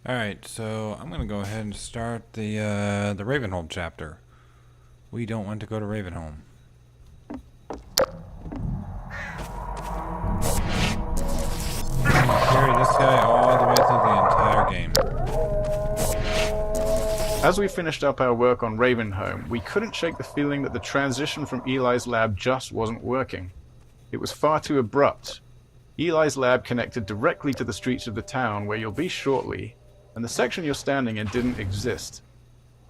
Alright, so I'm gonna go ahead and start the Ravenholm chapter. We don't want to go to Ravenholm. Carry this guy all the way through the entire game. As we finished up our work on Ravenholm, we couldn't shake the feeling that the transition from Eli's lab just wasn't working. It was far too abrupt. Eli's lab connected directly to the streets of the town where you'll be shortly, and the section you're standing in didn't exist.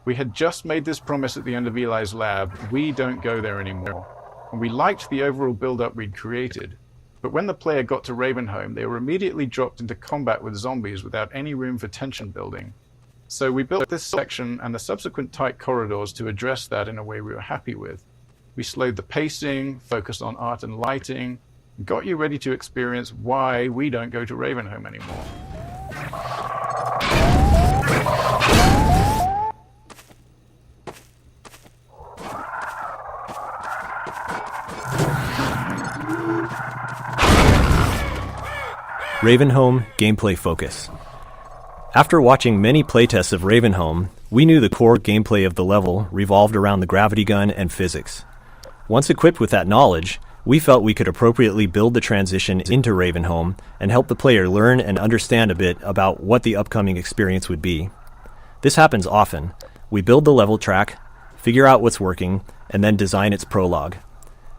We had just made this promise at the end of Eli's lab: we don't go there anymore. And we liked the overall build-up we'd created. But when the player got to Ravenholm, they were immediately dropped into combat with zombies without any room for tension building. So we built this section and the subsequent tight corridors to address that in a way we were happy with. We slowed the pacing, focused on art and lighting, and got you ready to experience why we don't go to Ravenholm anymore. Ravenholm Gameplay Focus. After watching many playtests of Ravenholm, we knew the core gameplay of the level revolved around the gravity gun and physics. Once equipped with that knowledge, we felt we could appropriately build the transition into Ravenholm and help the player learn and understand a bit about what the upcoming experience would be. This happens often. We build the level track, figure out what's working, and then design its prologue.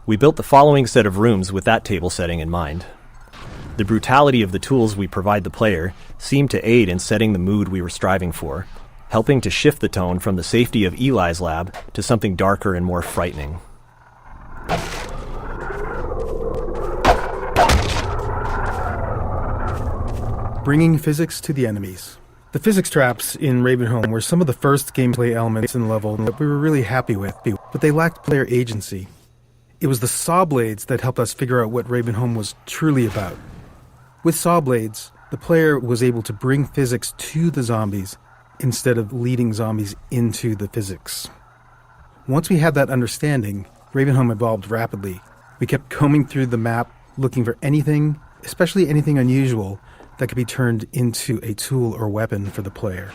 We built the following set of rooms with that table setting in mind. The brutality of the tools we provide the player seemed to aid in setting the mood we were striving for, helping to shift the tone from the safety of Eli's lab to something darker and more frightening. Bringing physics to the enemies. The physics traps in Ravenholm were some of the first gameplay elements in the level that we were really happy with, but they lacked player agency. It was the saw blades that helped us figure out what Ravenholm was truly about. With saw blades, the player was able to bring physics to the zombies instead of leading zombies into the physics. Once we had that understanding, Ravenholm evolved rapidly. We kept combing through the map, looking for anything, especially anything unusual, that could be turned into a tool or weapon for the player.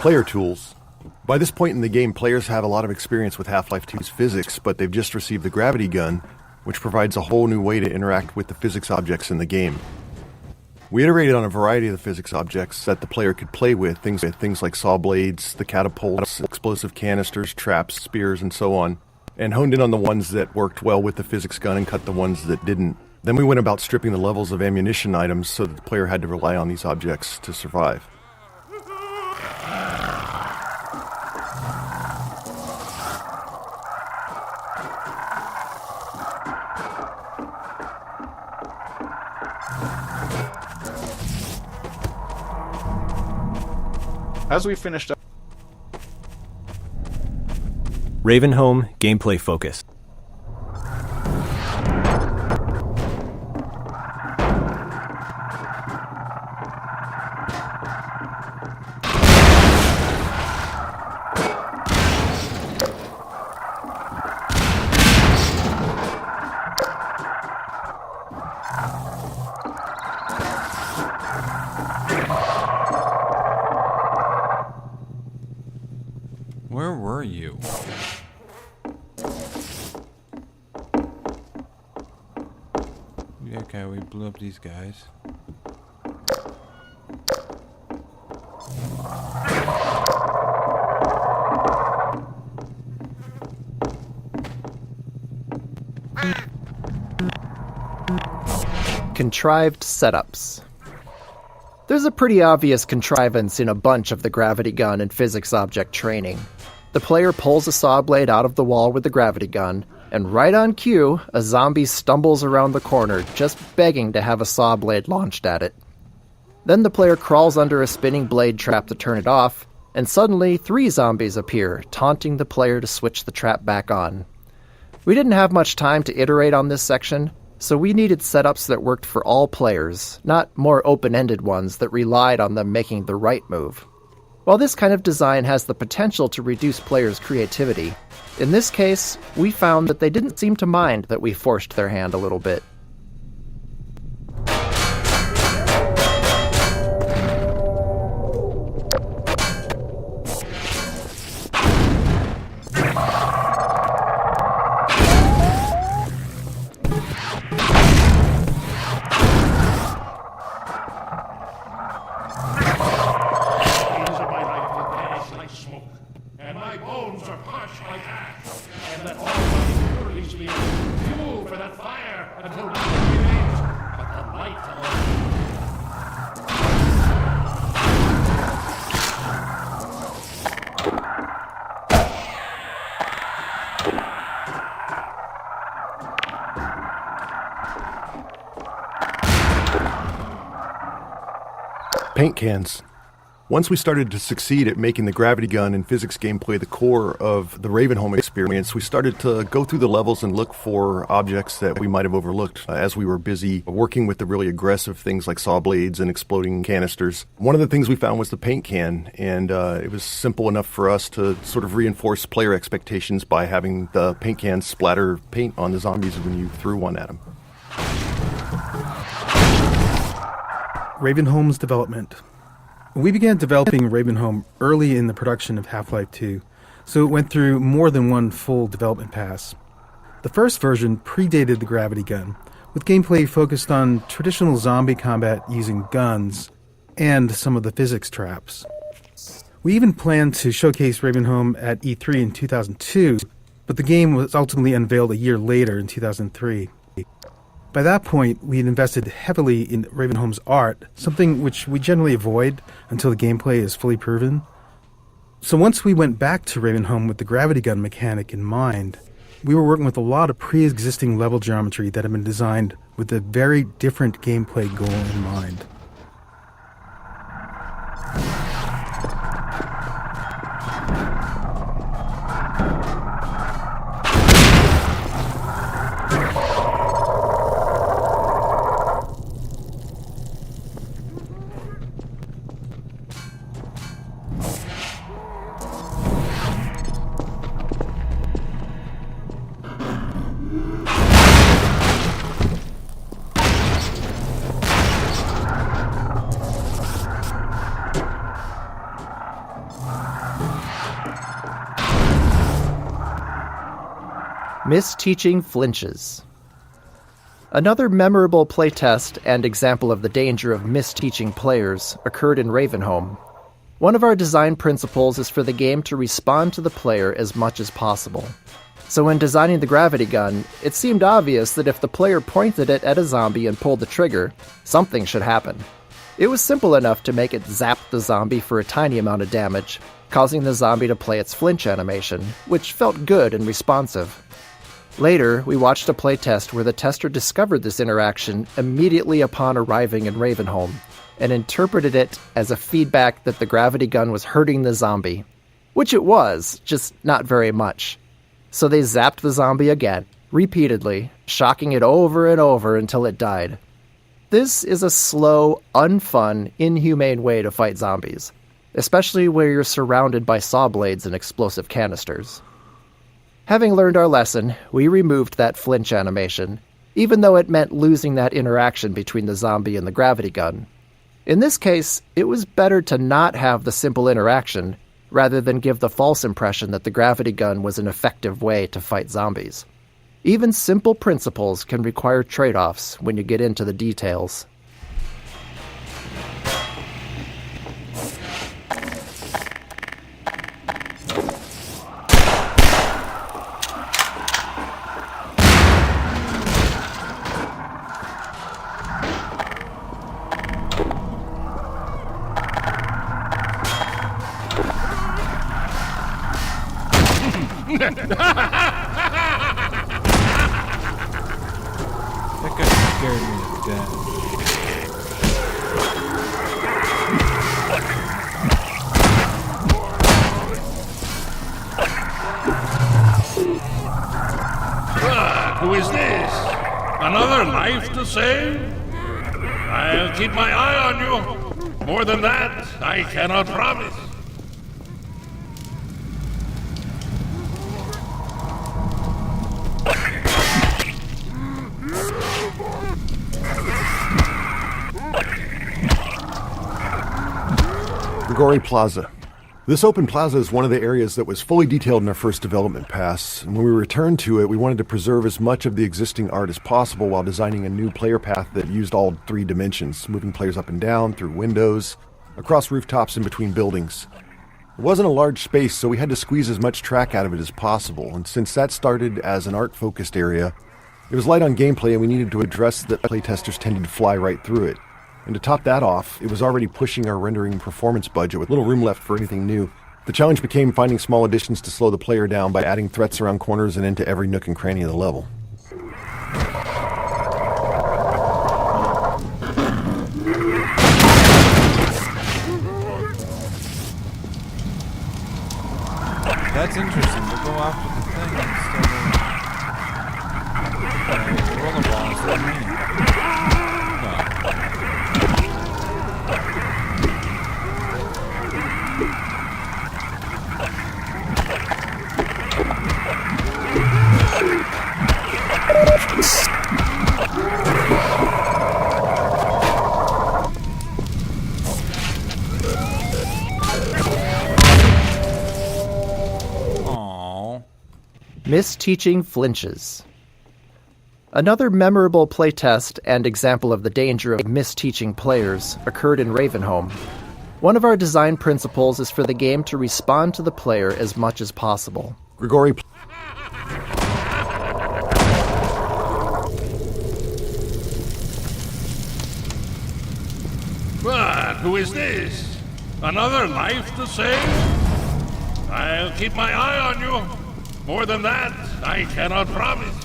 Player tools. By this point in the game, players have a lot of experience with Half-Life 2's physics, but they've just received the gravity gun, which provides a whole new way to interact with the physics objects in the game. We iterated on a variety of the physics objects that the player could play with, things like saw blades, the catapults, explosive canisters, traps, spears, and so on, and honed in on the ones that worked well with the physics gun and cut the ones that didn't. Then we went about stripping the levels of ammunition items so that the player had to rely on these objects to survive. As we finished up Ravenholm Gameplay Focus. Where were you? Okay, we blew up these guys. Contrived setups. There's a pretty obvious contrivance in a bunch of the gravity gun and physics object training. The player pulls a saw blade out of the wall with the gravity gun, and right on cue, a zombie stumbles around the corner, just begging to have a saw blade launched at it. Then the player crawls under a spinning blade trap to turn it off, and suddenly 3 zombies appear, taunting the player to switch the trap back on. We didn't have much time to iterate on this section, so we needed setups that worked for all players, not more open-ended ones that relied on them making the right move. While this kind of design has the potential to reduce players' creativity, in this case, we found that they didn't seem to mind that we forced their hand a little bit. Paint cans. Once we started to succeed at making the gravity gun and physics gameplay the core of the Ravenholm experience, we started to go through the levels and look for objects that we might have overlooked as we were busy working with the really aggressive things like saw blades and exploding canisters. One of the things we found was the paint can, and it was simple enough for us to sort of reinforce player expectations by having the paint can splatter paint on the zombies when you threw one at them. Ravenholm's development. We began developing Ravenholm early in the production of Half-Life 2, so it went through more than one full development pass. The first version predated the gravity gun, with gameplay focused on traditional zombie combat using guns and some of the physics traps. We even planned to showcase Ravenholm at E3 in 2002, but the game was ultimately unveiled a year later in 2003. By that point, we had invested heavily in Ravenholm's art, something which we generally avoid until the gameplay is fully proven. So once we went back to Ravenholm with the gravity gun mechanic in mind, we were working with a lot of pre-existing level geometry that had been designed with a very different gameplay goal in mind. Misteaching flinches. Another memorable playtest and example of the danger of misteaching players occurred in Ravenholm. One of our design principles is for the game to respond to the player as much as possible. So when designing the gravity gun, it seemed obvious that if the player pointed it at a zombie and pulled the trigger, something should happen. It was simple enough to make it zap the zombie for a tiny amount of damage, causing the zombie to play its flinch animation, which felt good and responsive. Later, we watched a playtest where the tester discovered this interaction immediately upon arriving in Ravenholm, and interpreted it as a feedback that the gravity gun was hurting the zombie. Which it was, just not very much. So they zapped the zombie again, repeatedly, shocking it over and over until it died. This is a slow, unfun, inhumane way to fight zombies, especially where you're surrounded by saw blades and explosive canisters. Having learned our lesson, we removed that flinch animation, even though it meant losing that interaction between the zombie and the gravity gun. In this case, it was better to not have the simple interaction, rather than give the false impression that the gravity gun was an effective way to fight zombies. Even simple principles can require trade-offs when you get into the details. That guy scared me to death. Who is this? Another life to save? I'll keep my eye on you. More than that, I cannot promise. Grigori Plaza. This open plaza is one of the areas that was fully detailed in our first development pass, and when we returned to it, we wanted to preserve as much of the existing art as possible while designing a new player path that used all 3 dimensions, moving players up and down, through windows, across rooftops, and between buildings. It wasn't a large space, so we had to squeeze as much track out of it as possible, and since that started as an art-focused area, it was light on gameplay and we needed to address that playtesters tended to fly right through it. And to top that off, it was already pushing our rendering and performance budget with little room left for anything new. The challenge became finding small additions to slow the player down by adding threats around corners and into every nook and cranny of the level. That's interesting. We'll go after the thing instead of rollerballs. What do you mean? Misteaching flinches. Another memorable playtest and example of the danger of misteaching players occurred in Ravenholm. One of our design principles is for the game to respond to the player as much as possible. Grigori. But who is this? Another life to save? I'll keep my eye on you. More than that, I cannot promise.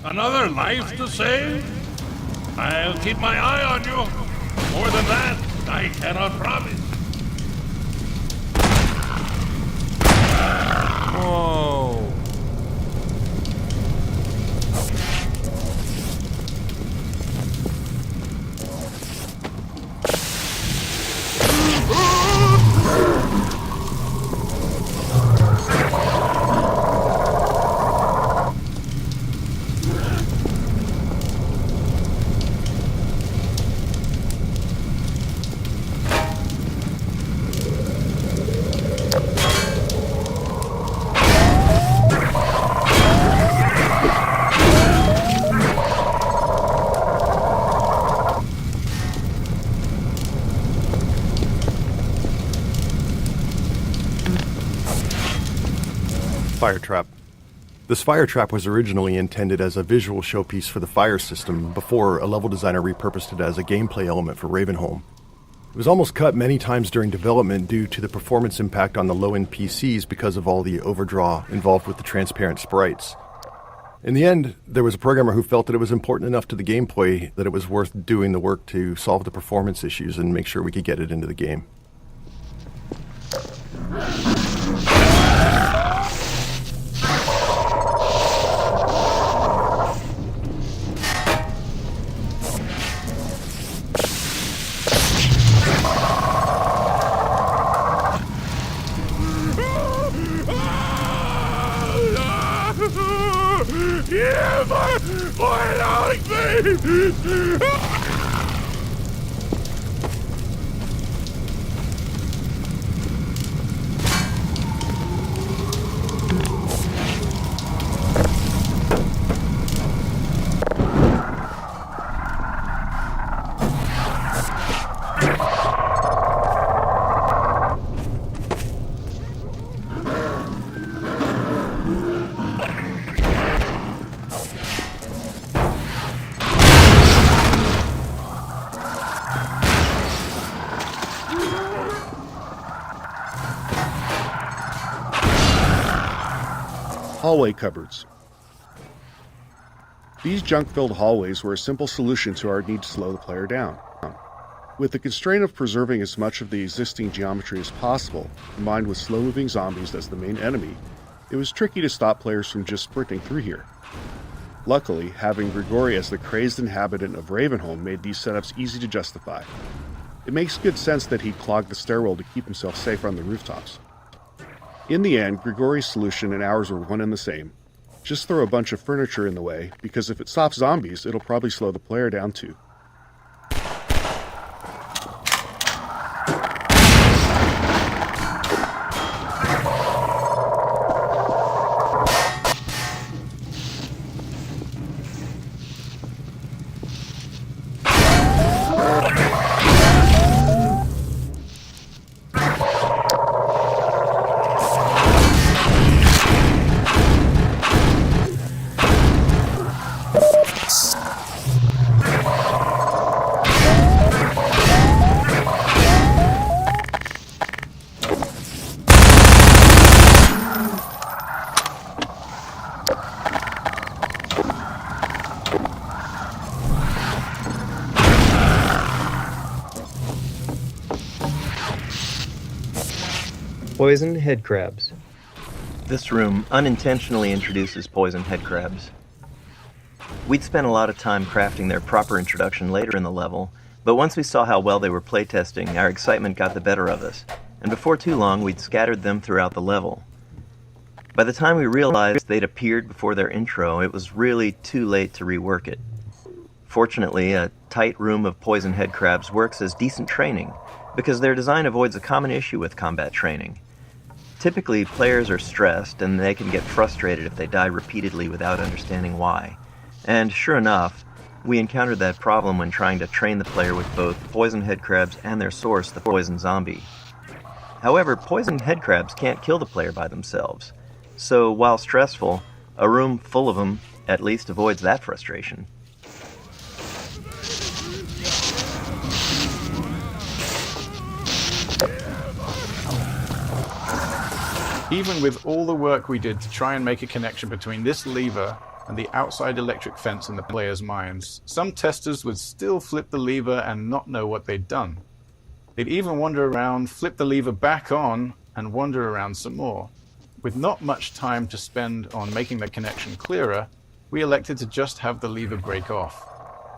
Another life to save? I'll keep my eye on you. More than that, I cannot promise. Whoa. Fire trap. This fire trap was originally intended as a visual showpiece for the fire system before a level designer repurposed it as a gameplay element for Ravenholm. It was almost cut many times during development due to the performance impact on the low-end PCs because of all the overdraw involved with the transparent sprites. In the end, there was a programmer who felt that it was important enough to the gameplay that it was worth doing the work to solve the performance issues and make sure we could get it into the game. hallway cupboards. These junk-filled hallways were a simple solution to our need to slow the player down. With the constraint of preserving as much of the existing geometry as possible, combined with slow-moving zombies as the main enemy, it was tricky to stop players from just sprinting through here. Luckily, having Grigori as the crazed inhabitant of Ravenholm made these setups easy to justify. It makes good sense that he'd clog the stairwell to keep himself safe on the rooftops. In the end, Grigori's solution and ours were one and the same. Just throw a bunch of furniture in the way, because if it stops zombies, it'll probably slow the player down too. Poisoned head crabs. This room unintentionally introduces poisoned head crabs. We'd spent a lot of time crafting their proper introduction later in the level, but once we saw how well they were playtesting, our excitement got the better of us, and before too long we'd scattered them throughout the level. By the time we realized they'd appeared before their intro, it was really too late to rework it. Fortunately, a tight room of poisoned head crabs works as decent training, because their design avoids a common issue with combat training. Typically, players are stressed, and they can get frustrated if they die repeatedly without understanding why. And sure enough, we encountered that problem when trying to train the player with both poisoned head crabs and their source, the poison zombie. However, poisoned head crabs can't kill the player by themselves, so while stressful, a room full of them at least avoids that frustration. Even with all the work we did to try and make a connection between this lever and the outside electric fence in the players' minds, some testers would still flip the lever and not know what they'd done. They'd even wander around, flip the lever back on, and wander around some more. With not much time to spend on making the connection clearer, we elected to just have the lever break off.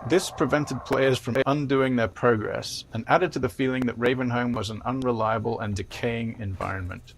This prevented players from undoing their progress and added to the feeling that Ravenholm was an unreliable and decaying environment.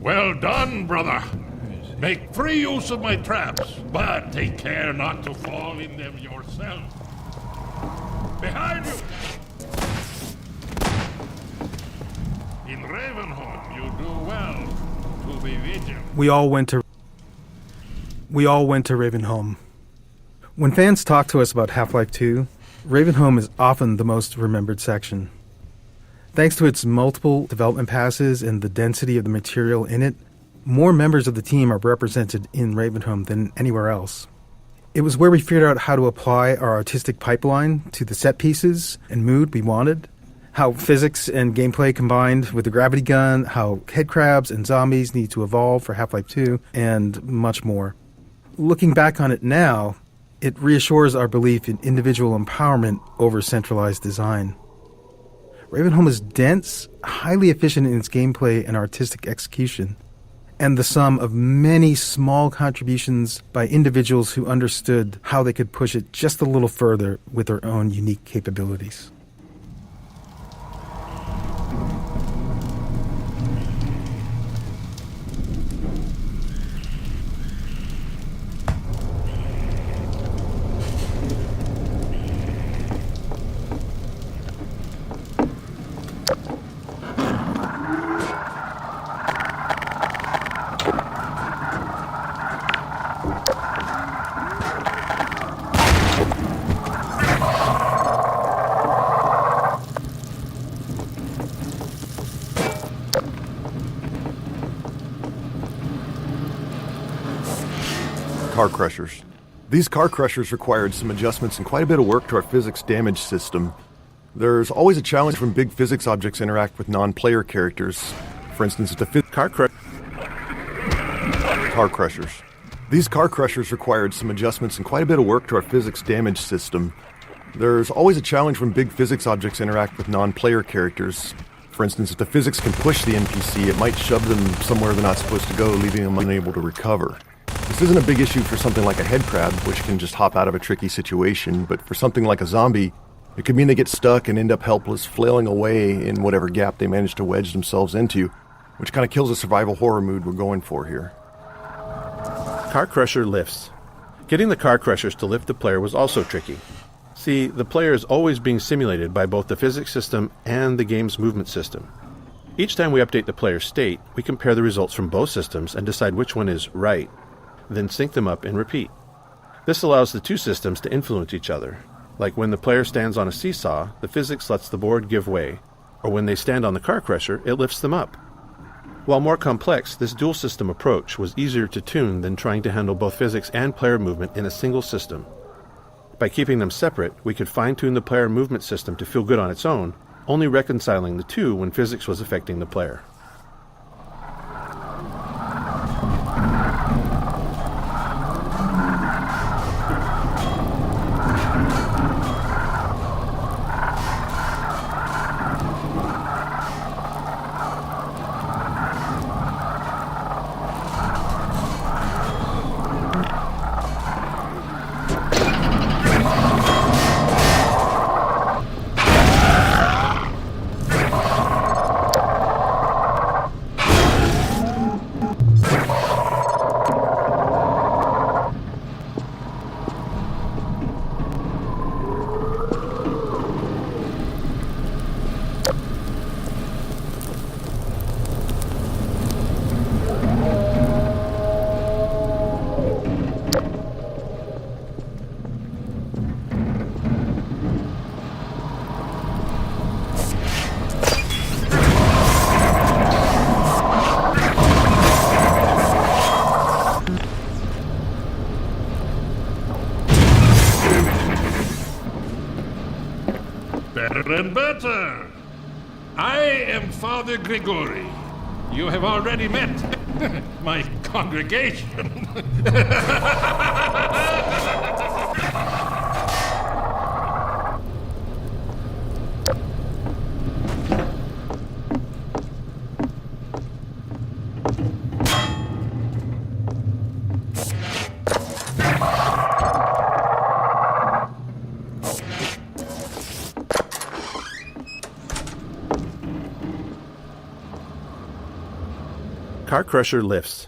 Well done, brother. Make free use of my traps, but take care not to fall in them yourself. Behind you! In Ravenholm, you do well to be vigilant. We all went to Ravenholm. When fans talk to us about Half-Life 2, Ravenholm is often the most remembered section. Thanks to its multiple development passes and the density of the material in it, more members of the team are represented in Ravenholm than anywhere else. It was where we figured out how to apply our artistic pipeline to the set pieces and mood we wanted, how physics and gameplay combined with the gravity gun, how headcrabs and zombies need to evolve for Half-Life 2, and much more. Looking back on it now, it reassures our belief in individual empowerment over centralized design. Ravenholm is dense, highly efficient in its gameplay and artistic execution, and the sum of many small contributions by individuals who understood how they could push it just a little further with their own unique capabilities. Car crushers. These car crushers required some adjustments and quite a bit of work to our physics damage system. There's always a challenge when big physics objects interact with non-player characters. For instance, car crushers. These car crushers required some adjustments and quite a bit of work to our physics damage system. There's always a challenge when big physics objects interact with non-player characters. For instance, if the physics can push the NPC, it might shove them somewhere they're not supposed to go, leaving them unable to recover. This isn't a big issue for something like a headcrab, which can just hop out of a tricky situation, but for something like a zombie, it could mean they get stuck and end up helpless, flailing away in whatever gap they manage to wedge themselves into, which kind of kills the survival horror mood we're going for here. Car crusher lifts. Getting the car crushers to lift the player was also tricky. See, the player is always being simulated by both the physics system and the game's movement system. Each time we update the player's state, we compare the results from both systems and decide which one is right, then sync them up and repeat. This allows the two systems to influence each other. Like when the player stands on a seesaw, the physics lets the board give way, or when they stand on the car crusher, it lifts them up. While more complex, this dual system approach was easier to tune than trying to handle both physics and player movement in a single system. By keeping them separate, we could fine-tune the player movement system to feel good on its own, only reconciling the two when physics was affecting the player. Better and better. I am Father Grigori. You have already met my congregation. Car crusher lifts.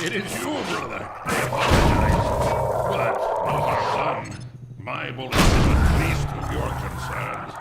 It is you, brother. I apologize. But no harm done. My bullet is the least of your concerns.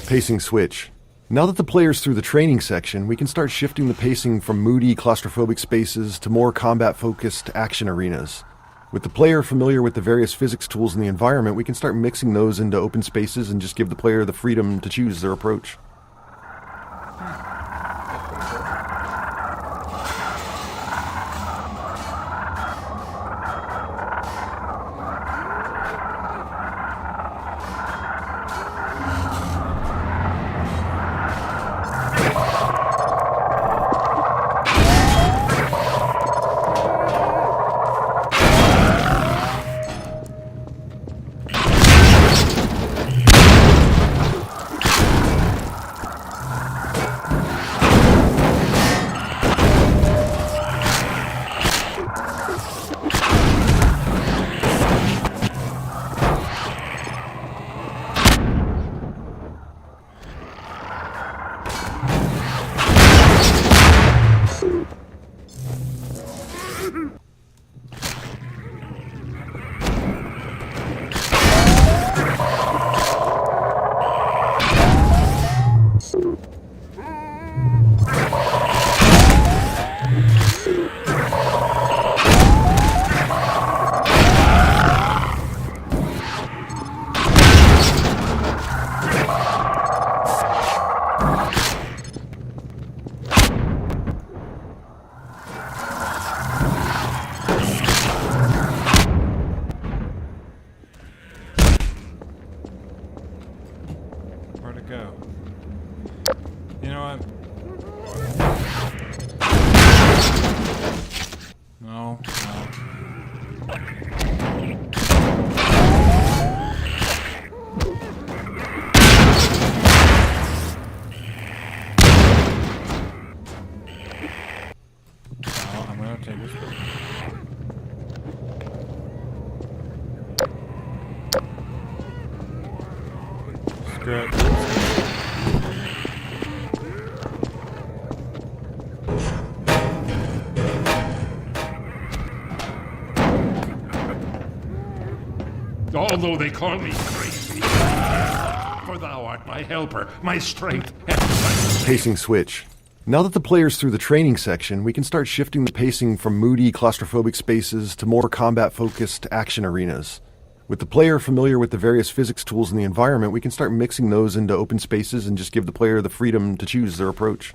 Pacing switch. Now that the player's through the training section, we can start shifting the pacing from moody, claustrophobic spaces to more combat-focused action arenas. With the player familiar with the various physics tools in the environment, we can start mixing those into open spaces and just give the player the freedom to choose their approach. Where'd it go? You know what? No, no. Well, I'm gonna take this one. Screw it. Although they call me crazy, for thou art my helper, my strength, and my... Pacing switch. Now that the player's through the training section, we can start shifting the pacing from moody, claustrophobic spaces to more combat-focused action arenas. With the player familiar with the various physics tools in the environment, we can start mixing those into open spaces and just give the player the freedom to choose their approach.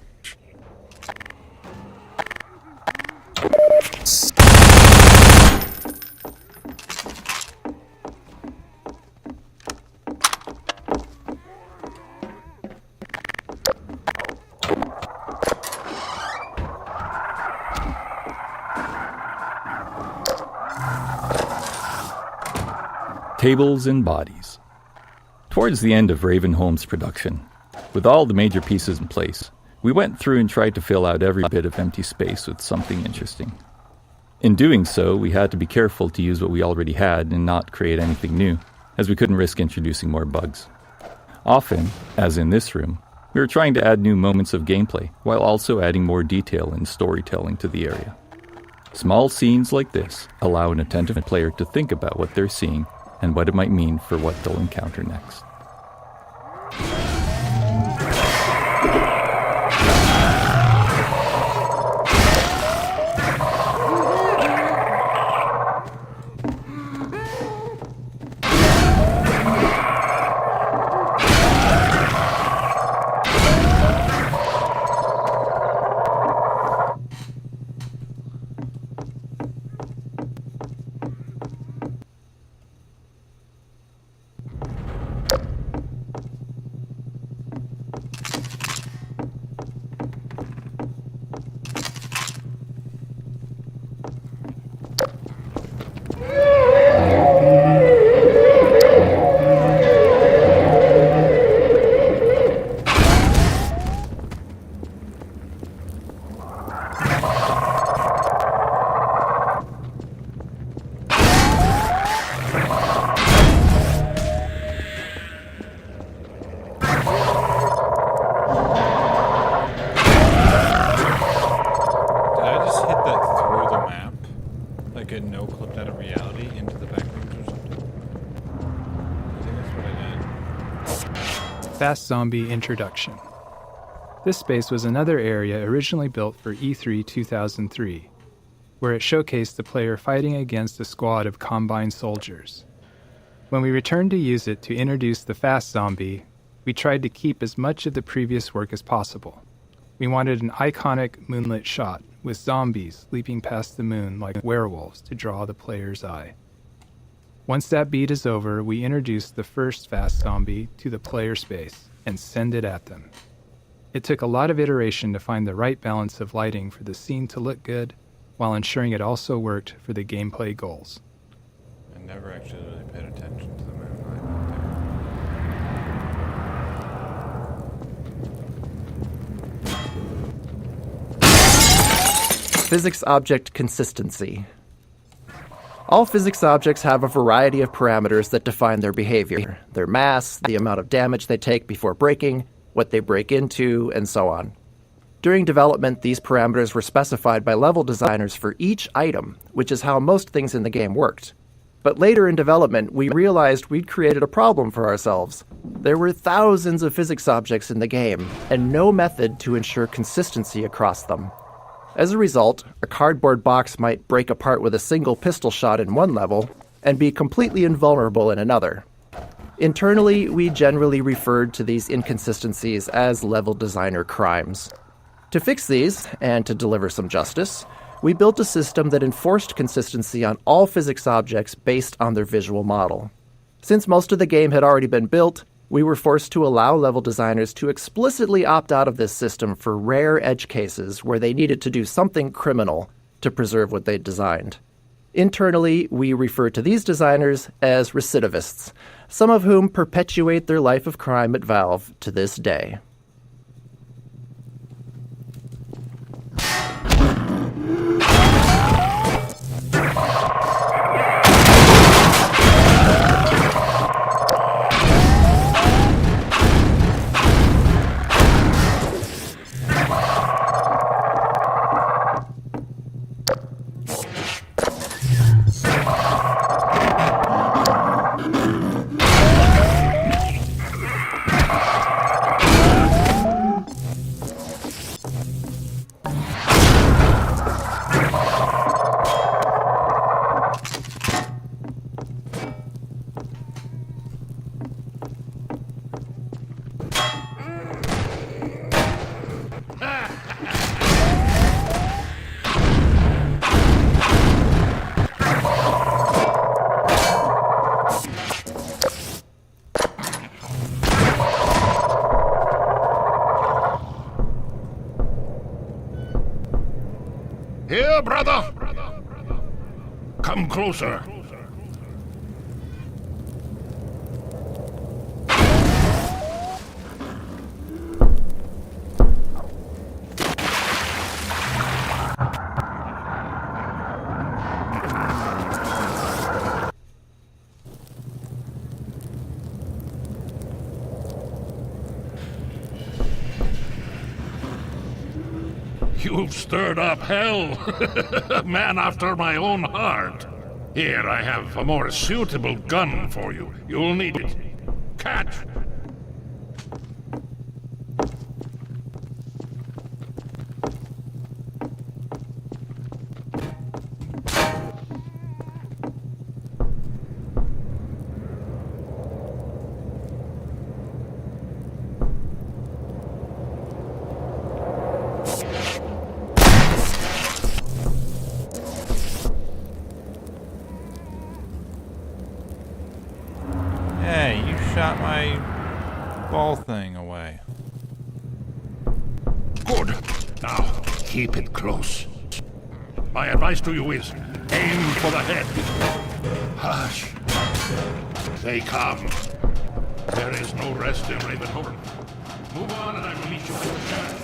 Tables and bodies. Towards the end of Ravenholm's production, with all the major pieces in place, we went through and tried to fill out every bit of empty space with something interesting. In doing so, we had to be careful to use what we already had and not create anything new, as we couldn't risk introducing more bugs. Often, as in this room, we were trying to add new moments of gameplay, while also adding more detail and storytelling to the area. Small scenes like this allow an attentive player to think about what they're seeing and what it might mean for what they'll encounter next. get no-clipped out of reality into the back rooms or something? I think that's what I did. Fast Zombie Introduction. This space was another area originally built for E3 2003, where it showcased the player fighting against a squad of Combine soldiers. When we returned to use it to introduce the Fast Zombie, we tried to keep as much of the previous work as possible. We wanted an iconic moonlit shot with zombies leaping past the moon like werewolves to draw the player's eye. Once that beat is over, we introduce the first Fast Zombie to the player space and send it at them. It took a lot of iteration to find the right balance of lighting for the scene to look good, while ensuring it also worked for the gameplay goals. I never actually really paid attention to the moonlight. Physics object consistency. All physics objects have a variety of parameters that define their behavior: their mass, the amount of damage they take before breaking, what they break into, and so on. During development, these parameters were specified by level designers for each item, which is how most things in the game worked. But later in development, we realized we'd created a problem for ourselves. There were thousands of physics objects in the game, and no method to ensure consistency across them. As a result, a cardboard box might break apart with a single pistol shot in one level, and be completely invulnerable in another. Internally, we generally referred to these inconsistencies as level designer crimes. To fix these, and to deliver some justice, we built a system that enforced consistency on all physics objects based on their visual model. Since most of the game had already been built, we were forced to allow level designers to explicitly opt out of this system for rare edge cases where they needed to do something criminal to preserve what they'd designed. Internally, we refer to these designers as recidivists, some of whom perpetuate their life of crime at Valve to this day. Here, brother! Come closer. You've stirred up hell. A man after my own heart. Here, I have a more suitable gun for you. You'll need it. Catch! Hey, you shot my ball thing away. Good. Now, keep it close. My advice to you is, aim for the head. Hush. They come. There is no rest in Ravenholm. Move on and I will meet you at the church.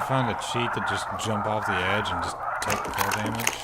found a cheat to just jump off the edge and just take the full damage.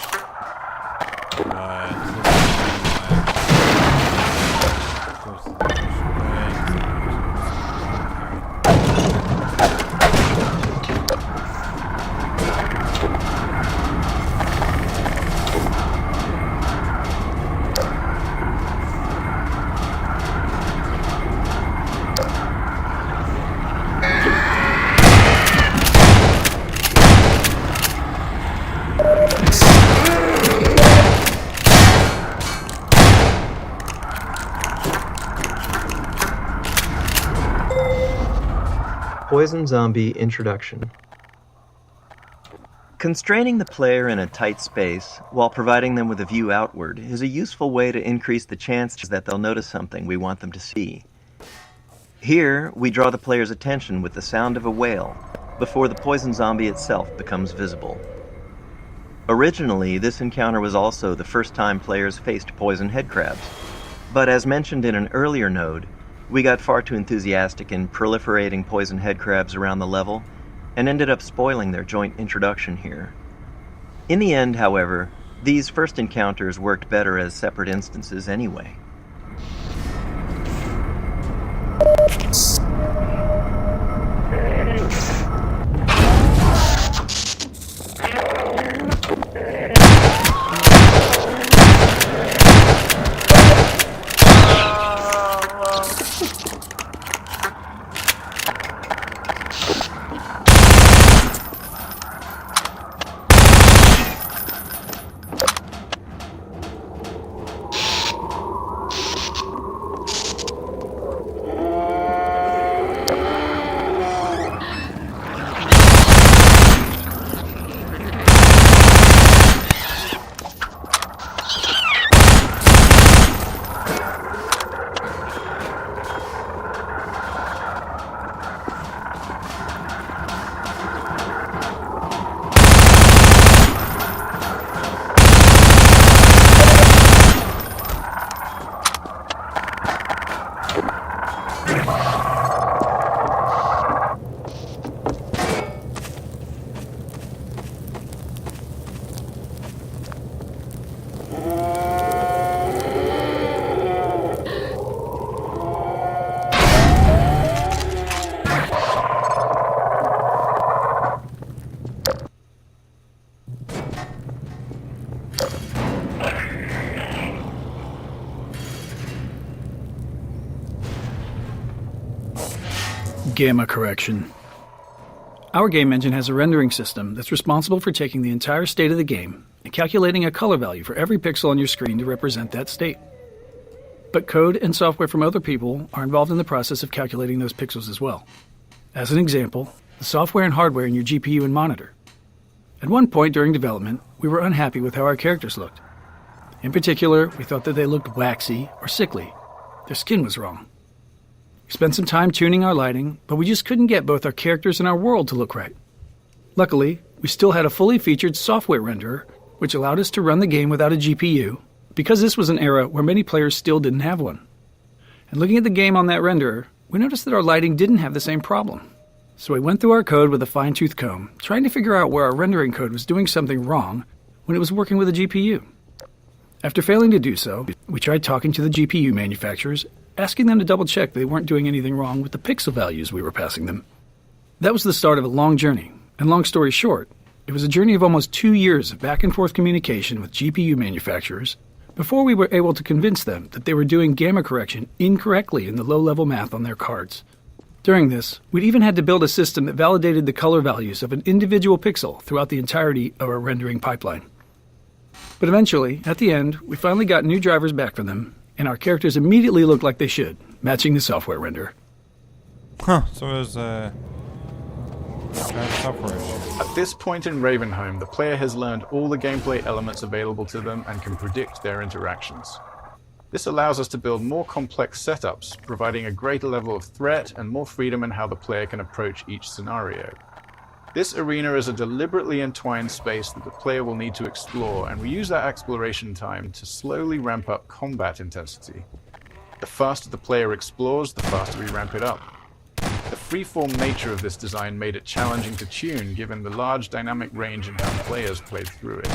Poison Zombie Introduction. Constraining the player in a tight space while providing them with a view outward is a useful way to increase the chances that they'll notice something we want them to see. Here, we draw the player's attention with the sound of a wail before the poison zombie itself becomes visible. Originally, this encounter was also the first time players faced poison headcrabs, but as mentioned in an earlier node, we got far too enthusiastic in proliferating poison headcrabs around the level and ended up spoiling their joint introduction here. In the end, however, these first encounters worked better as separate instances anyway. Gamma correction. Our game engine has a rendering system that's responsible for taking the entire state of the game and calculating a color value for every pixel on your screen to represent that state. But code and software from other people are involved in the process of calculating those pixels as well. As an example, the software and hardware in your GPU and monitor. At one point during development, we were unhappy with how our characters looked. In particular, we thought that they looked waxy or sickly. Their skin was wrong. We spent some time tuning our lighting, but we just couldn't get both our characters and our world to look right. Luckily, we still had a fully featured software renderer, which allowed us to run the game without a GPU, because this was an era where many players still didn't have one. And looking at the game on that renderer, we noticed that our lighting didn't have the same problem. So we went through our code with a fine-tooth comb, trying to figure out where our rendering code was doing something wrong when it was working with a GPU. After failing to do so, we tried talking to the GPU manufacturers, asking them to double-check they weren't doing anything wrong with the pixel values we were passing them. That was the start of a long journey, and long story short, it was a journey of almost 2 years of back-and-forth communication with GPU manufacturers before we were able to convince them that they were doing gamma correction incorrectly in the low-level math on their cards. During this, we'd even had to build a system that validated the color values of an individual pixel throughout the entirety of our rendering pipeline. But eventually, at the end, we finally got new drivers back from them, and our characters immediately looked like they should, matching the software render. Huh, so it was a software issue. At this point in Ravenholm, the player has learned all the gameplay elements available to them and can predict their interactions. This allows us to build more complex setups, providing a greater level of threat and more freedom in how the player can approach each scenario. This arena is a deliberately entwined space that the player will need to explore, and we use that exploration time to slowly ramp up combat intensity. The faster the player explores, the faster we ramp it up. The freeform nature of this design made it challenging to tune given the large dynamic range in how players played through it.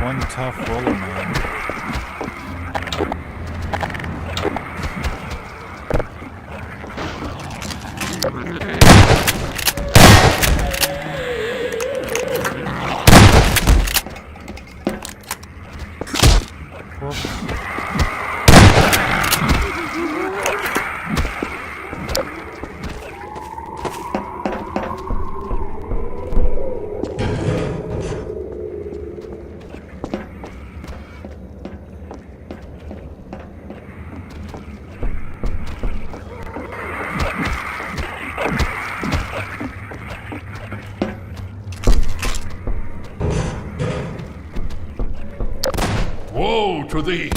One tough roller, man. Woe to thee!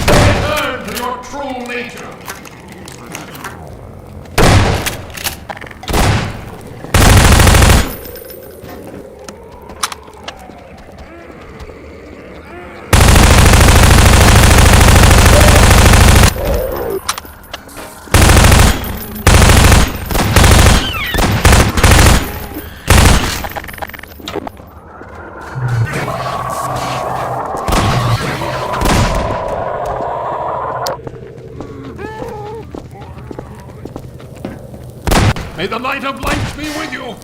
Return to your true nature! May the light of lights be with you!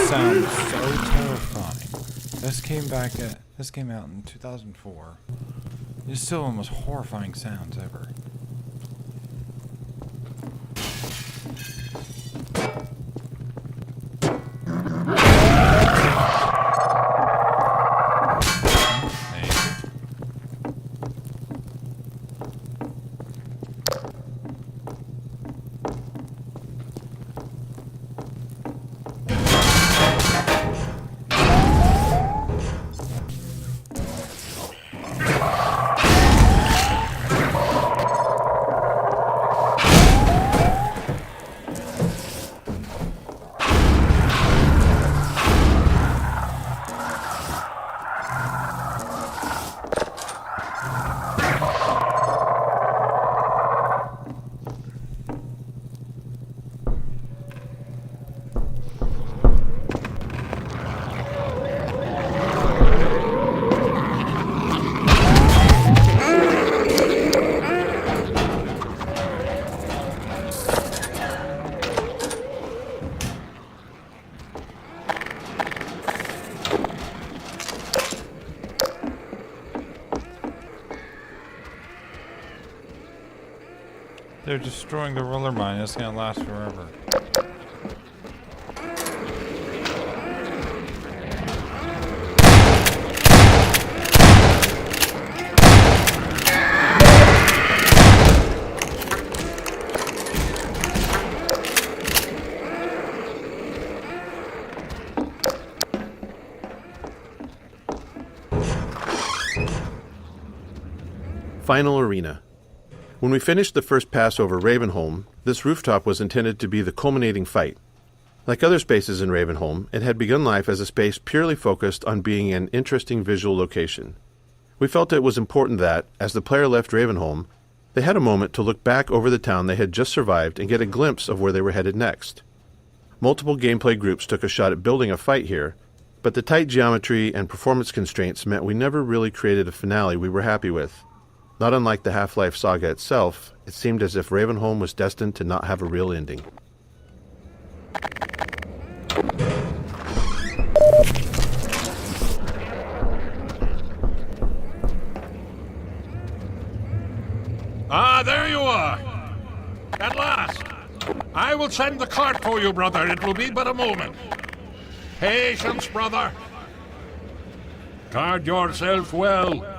Sounds so terrifying. This came out in 2004. It's still one of the most horrifying sounds ever. They're destroying the roller mine. It's gonna last forever. Final Arena. When we finished the first pass over Ravenholm, this rooftop was intended to be the culminating fight. Like other spaces in Ravenholm, it had begun life as a space purely focused on being an interesting visual location. We felt it was important that, as the player left Ravenholm, they had a moment to look back over the town they had just survived and get a glimpse of where they were headed next. Multiple gameplay groups took a shot at building a fight here, but the tight geometry and performance constraints meant we never really created a finale we were happy with. Not unlike the Half-Life saga itself, it seemed as if Ravenholm was destined to not have a real ending. Ah, there you are! At last! I will send the cart for you, brother. It will be but a moment. Patience, brother. Guard yourself well.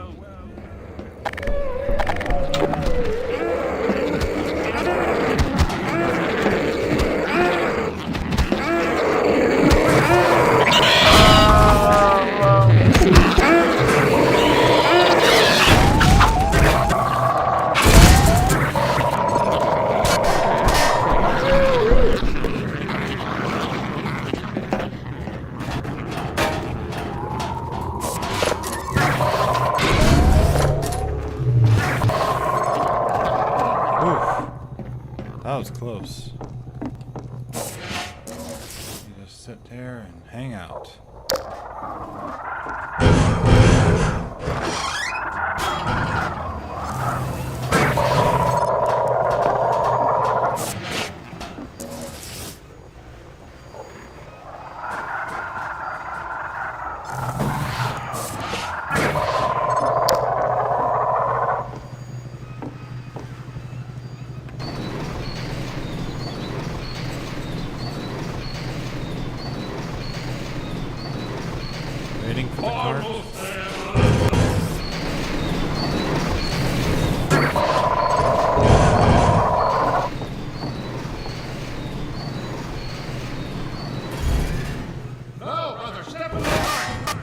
That was close. You just sit there and hang out. Waiting for the cart. No, brother, step in the cart!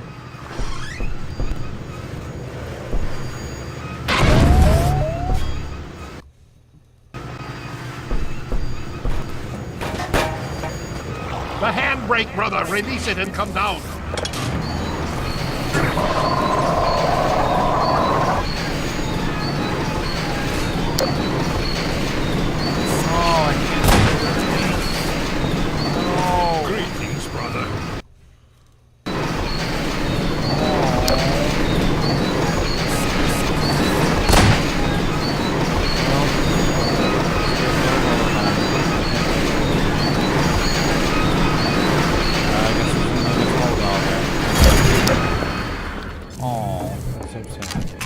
break, brother. Release it and come down. Greetings, brother.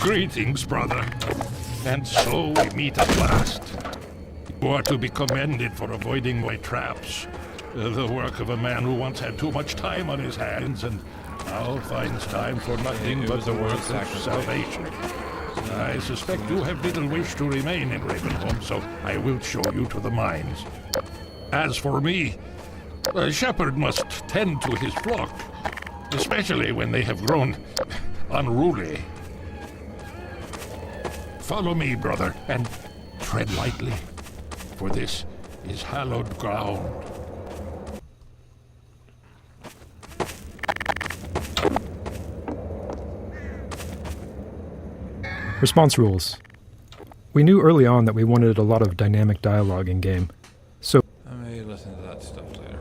Greetings, brother. And so we meet at last. You are to be commended for avoiding my traps. The work of a man who once had too much time on his hands and now finds time for nothing but the work of salvation. I suspect you have little wish to remain in Ravenholm, so I will show you to the mines. As for me, a shepherd must tend to his flock, especially when they have grown unruly. Follow me, brother, and tread lightly, for this is hallowed ground. Response rules. We knew early on that we wanted a lot of dynamic dialogue in-game, so I may listen to that stuff later.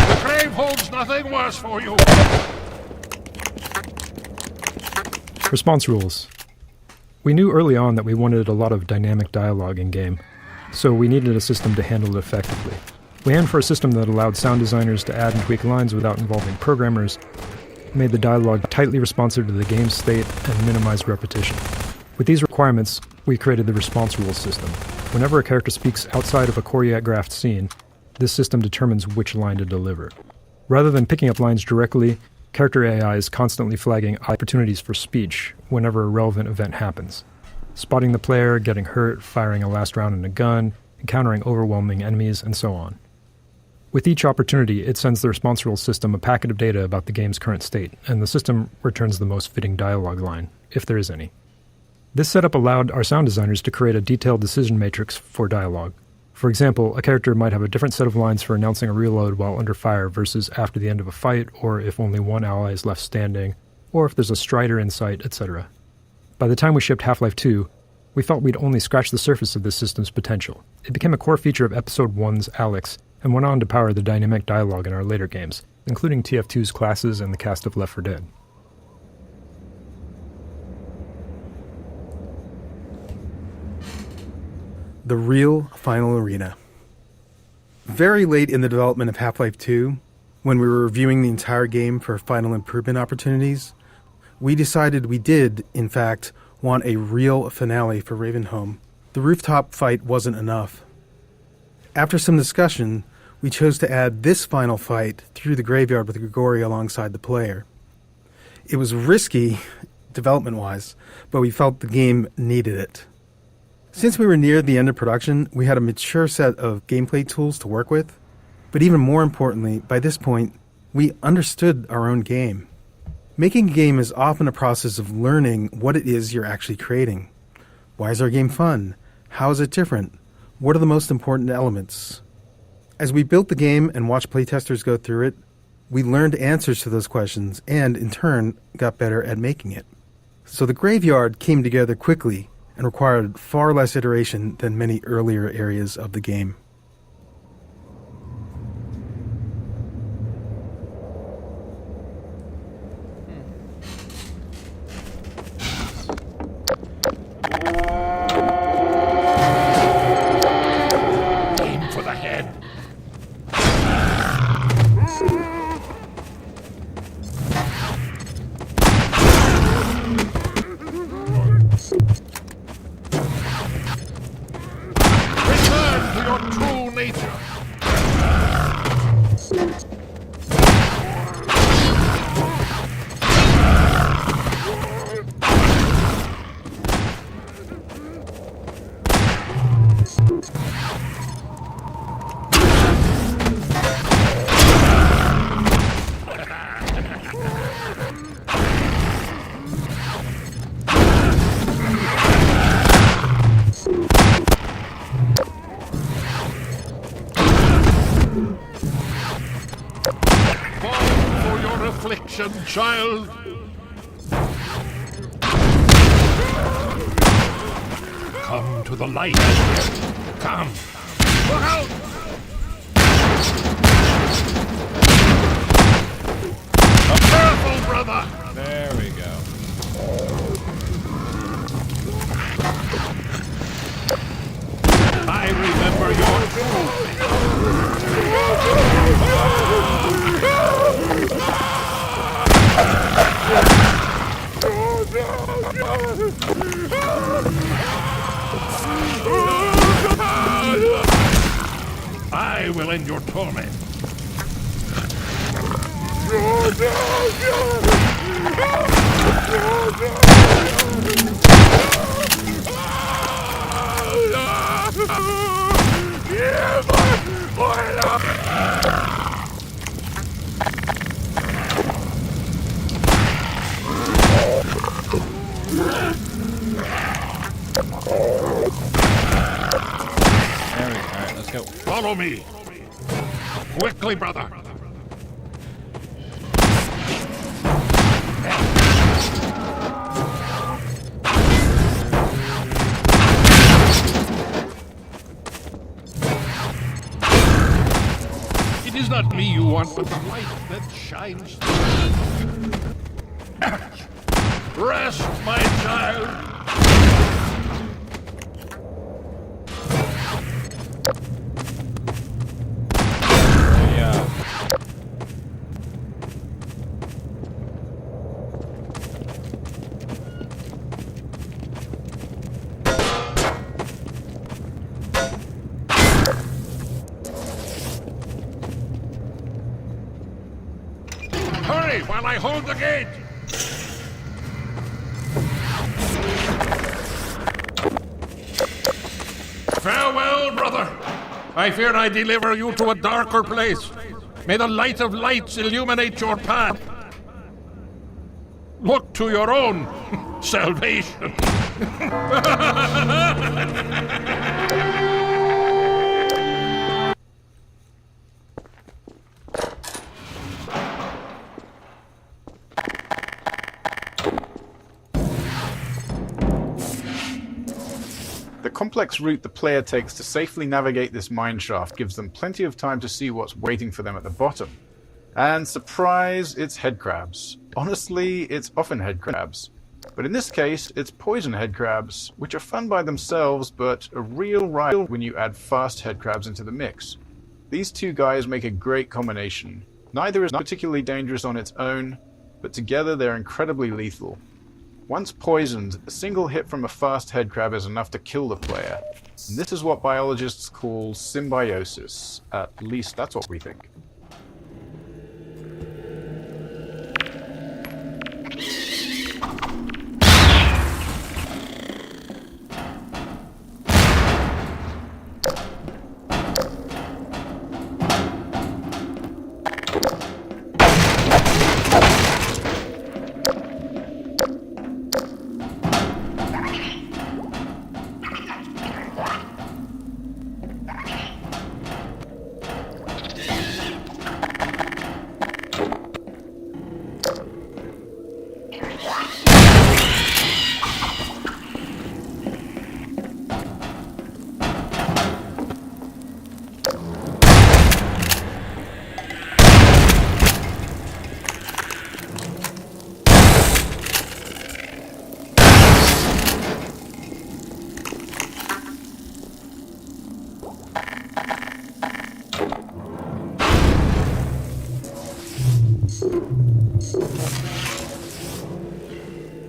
The grave holds nothing worse for you. Response rules. We knew early on that we wanted a lot of dynamic dialogue in-game, so we needed a system to handle it effectively. We aimed for a system that allowed sound designers to add and tweak lines without involving programmers, made the dialogue tightly responsive to the game's state, and minimized repetition. With these requirements, we created the response rules system. Whenever a character speaks outside of a choreographed scene, this system determines which line to deliver. Rather than picking up lines directly, character AI is constantly flagging opportunities for speech whenever a relevant event happens. Spotting the player, getting hurt, firing a last round in a gun, encountering overwhelming enemies, and so on. With each opportunity, it sends the response rules system a packet of data about the game's current state, and the system returns the most fitting dialogue line, if there is any. This setup allowed our sound designers to create a detailed decision matrix for dialogue. For example, a character might have a different set of lines for announcing a reload while under fire versus after the end of a fight, or if only one ally is left standing, or if there's a strider in sight, etc. By the time we shipped Half-Life 2, we felt we'd only scratched the surface of this system's potential. It became a core feature of Episode 1's Alex, and went on to power the dynamic dialogue in our later games, including TF2's classes and the cast of Left 4 Dead. The real final arena. Very late in the development of Half-Life 2, when we were reviewing the entire game for final improvement opportunities, we decided we did, in fact, want a real finale for Ravenholm. The rooftop fight wasn't enough. After some discussion, we chose to add this final fight through the graveyard with Grigori alongside the player. It was risky, development-wise, but we felt the game needed it. Since we were near the end of production, we had a mature set of gameplay tools to work with, but even more importantly, by this point, we understood our own game. Making a game is often a process of learning what it is you're actually creating. Why is our game fun? How is it different? What are the most important elements? As we built the game and watched playtesters go through it, we learned answers to those questions and, in turn, got better at making it. So the graveyard came together quickly and required far less iteration than many earlier areas of the game. Aim for the head. Return to your true nature. direction, child. Come to the light. Come. Look out! Careful, brother! There we go. I remember your I will end your torment. Alright, let's go. Follow me. Quickly, brother. It is not me you want, but the light that shines through. Rest, my child. Yeah. Hurry while I hold the gate. Farewell, brother. I fear I deliver you to a darker place. May the light of lights illuminate your path. Look to your own salvation. The complex route the player takes to safely navigate this mineshaft gives them plenty of time to see what's waiting for them at the bottom. And surprise, it's headcrabs. Honestly, it's often headcrabs. But in this case, it's poison headcrabs, which are fun by themselves, but a real rival when you add fast headcrabs into the mix. These two guys make a great combination. Neither is particularly dangerous on its own, but together they're incredibly lethal. Once poisoned, a single hit from a fast headcrab is enough to kill the player. And this is what biologists call symbiosis. At least that's what we think.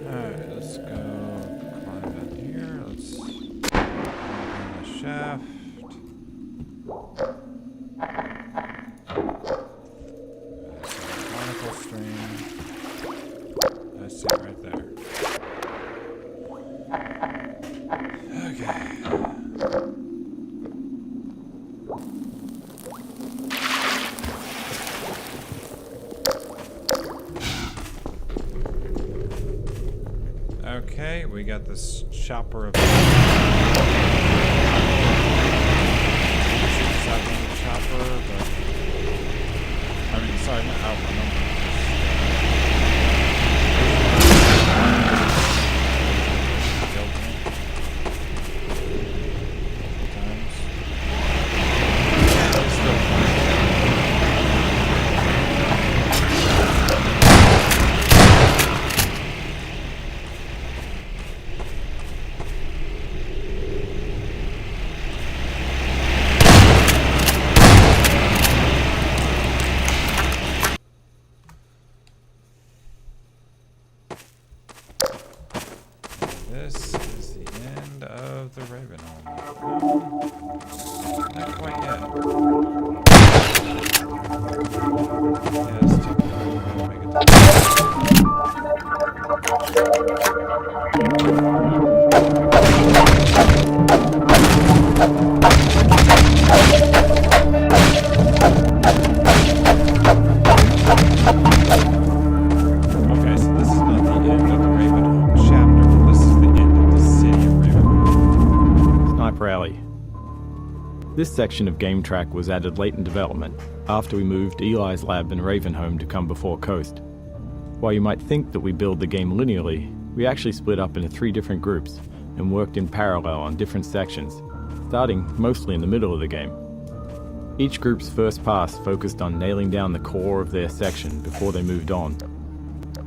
Alright, let's go climb in here. Let's open the shaft. Conical stream. That's it right there. Okay. Okay, we got this chopper of. Chopper, but I mean, sorry, not outrun them. Not quite yet. Yeah, it's took me a while to make it Okay, so this is not the end of the Ravenholm chapter. This is the end of the city of Ravenholm. Sniper Alley. This section of Game Track was added late in development, after we moved Eli's lab in Ravenholm to come before Coast. While you might think that we build the game linearly, we actually split up into 3 different groups and worked in parallel on different sections, starting mostly in the middle of the game. Each group's first pass focused on nailing down the core of their section before they moved on.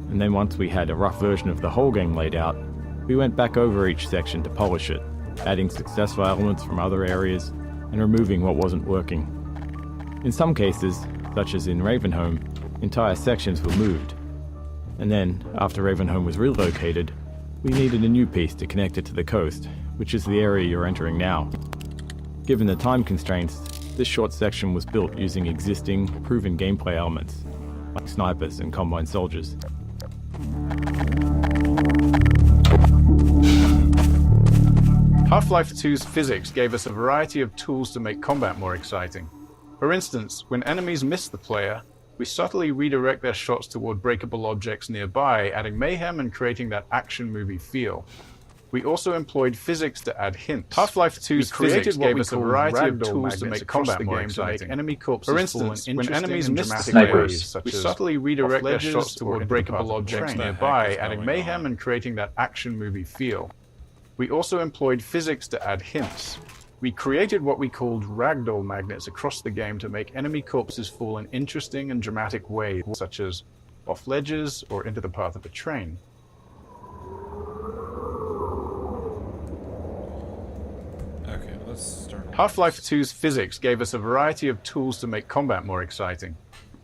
And then once we had a rough version of the whole game laid out, we went back over each section to polish it, adding successful elements from other areas and removing what wasn't working. In some cases, such as in Ravenholm, entire sections were moved. And then, after Ravenholm was relocated, we needed a new piece to connect it to the coast, which is the area you're entering now. Given the time constraints, this short section was built using existing, proven gameplay elements, like snipers and combine soldiers. Half-Life 2's physics gave us a variety of tools to make combat more exciting. For instance, when enemies miss the player, we subtly redirect their shots toward breakable objects nearby, adding mayhem and creating that action movie feel. We also employed physics to add hints. Half-Life 2's physics gave us a variety of tools to make combat more exciting. Enemy corpses, for instance, when enemies miss the players, we subtly redirect their shots toward breakable objects nearby, adding mayhem and creating that action movie feel. We also employed physics to add hints. We created what we called ragdoll magnets across the game to make enemy corpses fall in interesting and dramatic ways, such as off ledges or into the path of a train. Okay, let's start. Half-Life 2's physics gave us a variety of tools to make combat more exciting.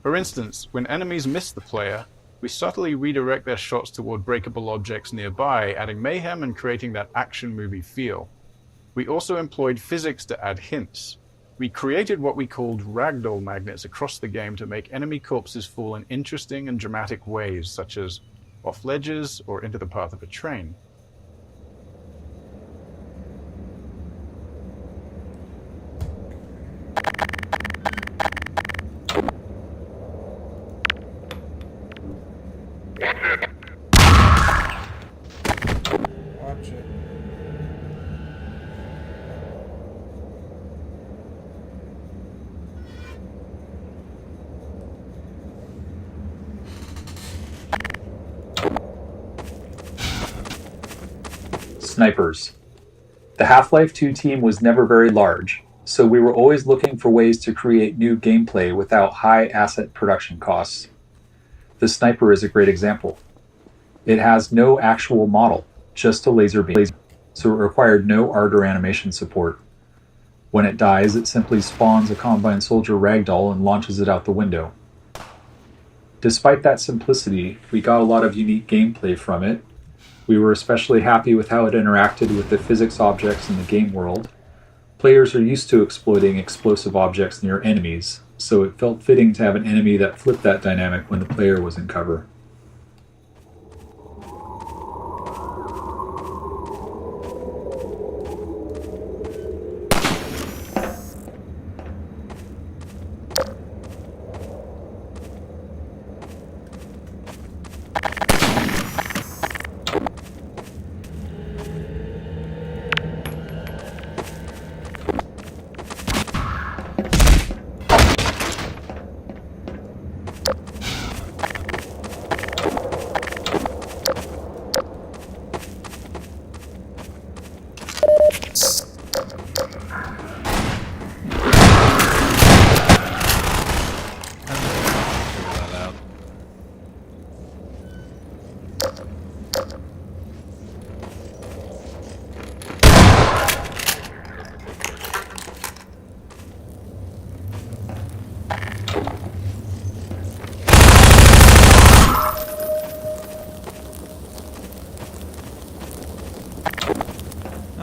For instance, when enemies miss the player, we subtly redirect their shots toward breakable objects nearby, adding mayhem and creating that action movie feel. We also employed physics to add hints. We created what we called ragdoll magnets across the game to make enemy corpses fall in interesting and dramatic ways, such as off ledges or into the path of a train. Watch it. Snipers. The Half-Life 2 team was never very large, so we were always looking for ways to create new gameplay without high asset production costs. The sniper is a great example. It has no actual model, just a laser beam, so it required no art or animation support. When it dies, it simply spawns a Combine Soldier ragdoll and launches it out the window. Despite that simplicity, we got a lot of unique gameplay from it. We were especially happy with how it interacted with the physics objects in the game world. Players are used to exploiting explosive objects near enemies, so it felt fitting to have an enemy that flipped that dynamic when the player was in cover.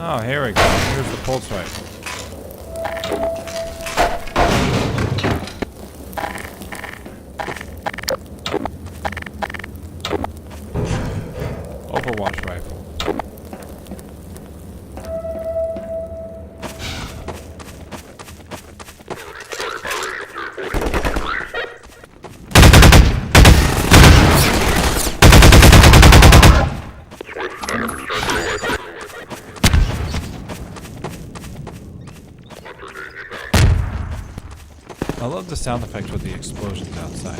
Oh, here we go. Here's the pulse rifle. I love the sound effect with the explosions outside.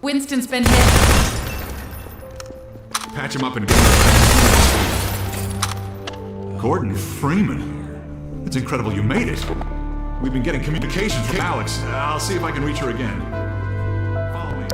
Winston's been hit. Patch him up and Gordon Freeman. It's incredible you made it. We've been getting communications from Alex. I'll see if I can reach her again. Follow me.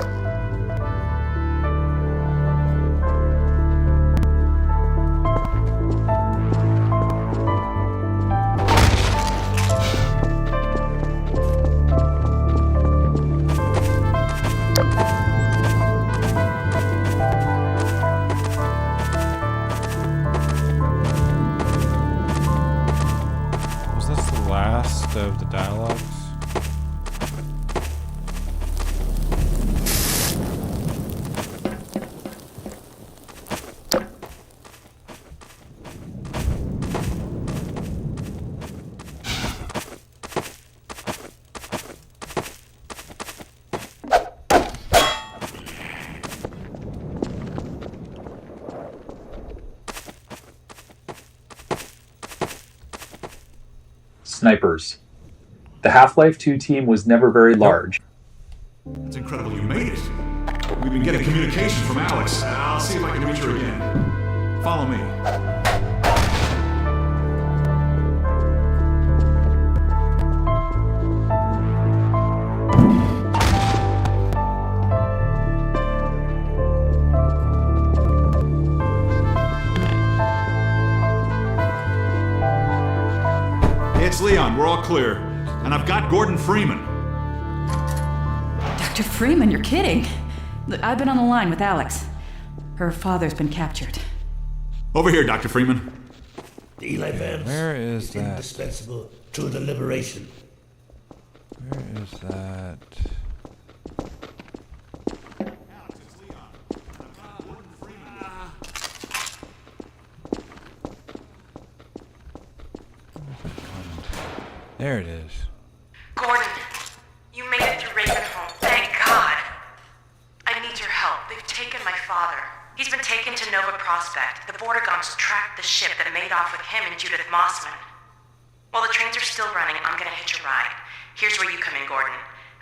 Was this the last of the dialogues? Snipers. The Half-Life 2 team was never very large. It's incredible you made it. We've been getting communications from Alex. I'll see if I can reach her again. Follow me. It's Leon. We're all clear. And I've got Gordon Freeman. Dr. Freeman, you're kidding. Look, I've been on the line with Alex. Her father's been captured. Over here, Dr. Freeman. The Eli Vance Where is that? indispensable to the liberation. Where is that? There it is. Gordon, you made it through Ravenholm. Thank God. I need your help. They've taken my father. He's been taken to Nova Prospect. The Vortigaunts tracked the ship that made off with him and Judith Mossman. While the trains are still running, I'm gonna hitch a ride. Here's where you come in, Gordon.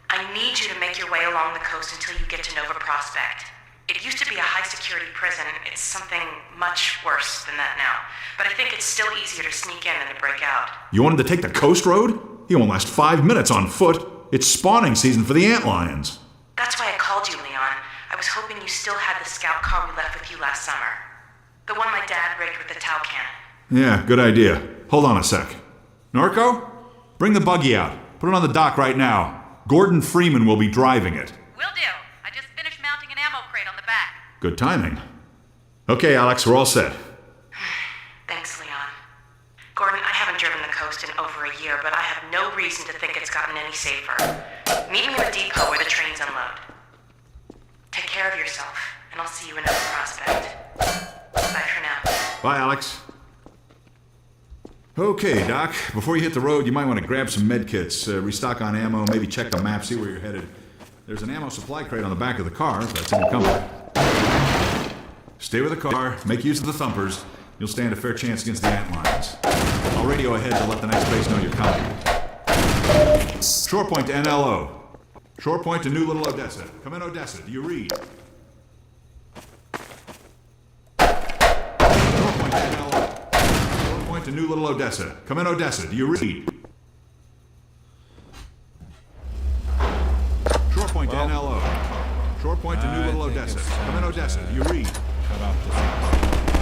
I need you to make your way along the coast until you get to Nova Prospect. It used to be a high-security prison. It's something much worse than that now. But I think it's still easier to sneak in than to break out. You wanted to take the coast road? He won't last 5 minutes on foot. It's spawning season for the antlions. That's why I called you, Leon. I was hoping you still had the scout car we left with you last summer. The one my dad rigged with the Tau cannon. Yeah, good idea. Hold on a sec. Norco? Bring the buggy out. Put it on the dock right now. Gordon Freeman will be driving it. Will do. I just finished mounting an ammo crate on the back. Good timing. Okay, Alex, we're all set. Thanks, Leon. Gordon, I haven't driven the coast in over a year, but I have no reason to think it's gotten any safer. Meet me in the depot where the trains unload. Take care of yourself, and I'll see you in Nova Prospect. Bye for now. Bye, Alex. Okay, Doc. Before you hit the road, you might want to grab some med kits, restock on ammo, maybe check the map, see where you're headed. There's an ammo supply crate on the back of the car, if that's in your company. Stay with the car, make use of the thumpers. You'll stand a fair chance against the antlions. I'll radio ahead to let the next base know you're coming. Shore point to NLO. Shore point to New Little Odessa. Come in, Odessa. Do you read? Shore point to NLO. Shore point to New Little Odessa. Come in, Odessa. Do you read? Shore point to NLO. Short point to New Little Odessa. Come in, Odessa. You read. Cut off the